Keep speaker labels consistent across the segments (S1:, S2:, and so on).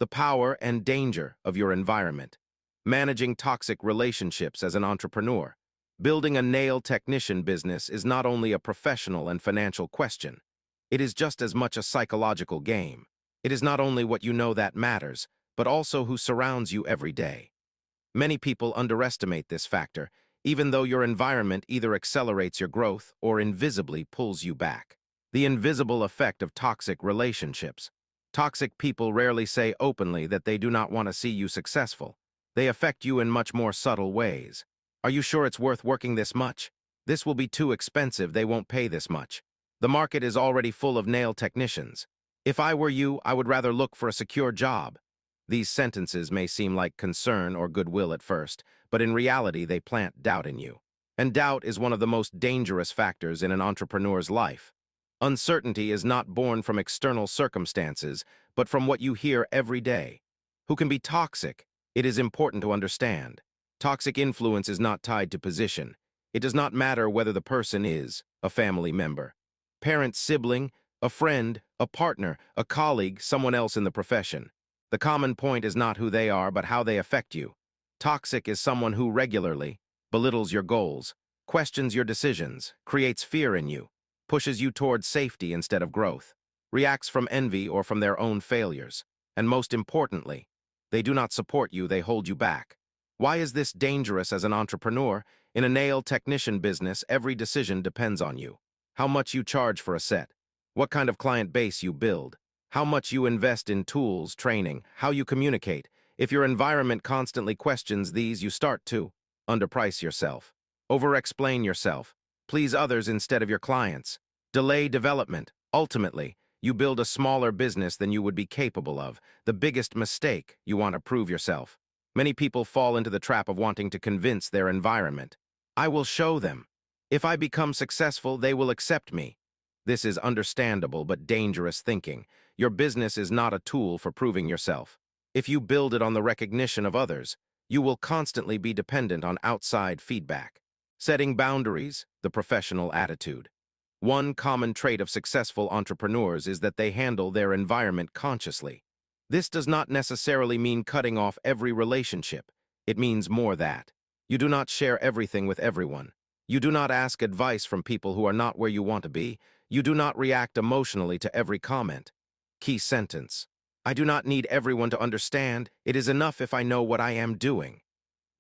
S1: The power and danger of your environment. Managing toxic relationships as an entrepreneur. Building a nail technician business is not only a professional and financial question. It is just as much a psychological game. It is not only what you know that matters, but also who surrounds you every day. Many people underestimate this factor, even though your environment either accelerates your growth or invisibly pulls you back. The invisible effect of toxic relationships. Toxic people rarely say openly that they do not want to see you successful. They affect you in much more subtle ways. Are you sure it's worth working this much? This will be too expensive, they won't pay this much. The market is already full of nail technicians. If I were you, I would rather look for a secure job. These sentences may seem like concern or goodwill at first, but in reality they plant doubt in you. And doubt is one of the most dangerous factors in an entrepreneur's life. Uncertainty is not born from external circumstances, but from what you hear every day. Who can be toxic? It is important to understand. Toxic influence is not tied to position. It does not matter whether the person is a family member, parent, sibling, a friend, a partner, a colleague, someone else in the profession. The common point is not who they are, but how they affect you. Toxic is someone who regularly belittles your goals, questions your decisions, creates fear in you, pushes you towards safety instead of growth, reacts from envy or from their own failures, and most importantly, they do not support you, they hold you back. Why is this dangerous as an entrepreneur? In a nail technician business, every decision depends on you. How much you charge for a set, what kind of client base you build, how much you invest in tools, training, how you communicate. If your environment constantly questions these, you start to underprice yourself, over-explain yourself, please others instead of your clients, delay development. Ultimately, you build a smaller business than you would be capable of. The biggest mistake, you want to prove yourself. Many people fall into the trap of wanting to convince their environment. I will show them. If I become successful, they will accept me. This is understandable but dangerous thinking. Your business is not a tool for proving yourself. If you build it on the recognition of others, you will constantly be dependent on outside feedback. Setting boundaries, the professional attitude. One common trait of successful entrepreneurs is that they handle their environment consciously. This does not necessarily mean cutting off every relationship. It means more that you do not share everything with everyone. You do not ask advice from people who are not where you want to be. You do not react emotionally to every comment. Key sentence. I do not need everyone to understand. It is enough if I know what I am doing.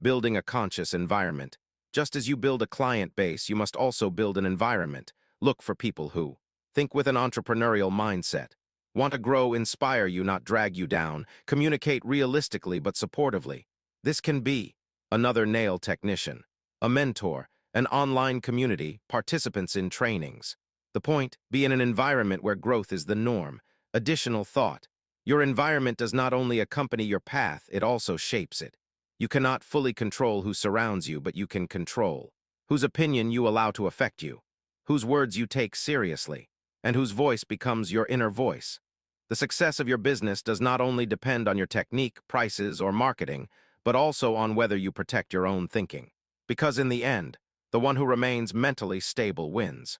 S1: Building a conscious environment. Just as you build a client base, you must also build an environment. Look for people who think with an entrepreneurial mindset, want to grow, inspire you, not drag you down, communicate realistically but supportively. This can be another nail technician, a mentor, an online community, participants in trainings. The point, be in an environment where growth is the norm. Additional thought. Your environment does not only accompany your path, it also shapes it. You cannot fully control who surrounds you, but you can control whose opinion you allow to affect you, whose words you take seriously, and whose voice becomes your inner voice. The success of your business does not only depend on your technique, prices, or marketing, but also on whether you protect your own thinking. Because in the end, the one who remains mentally stable wins.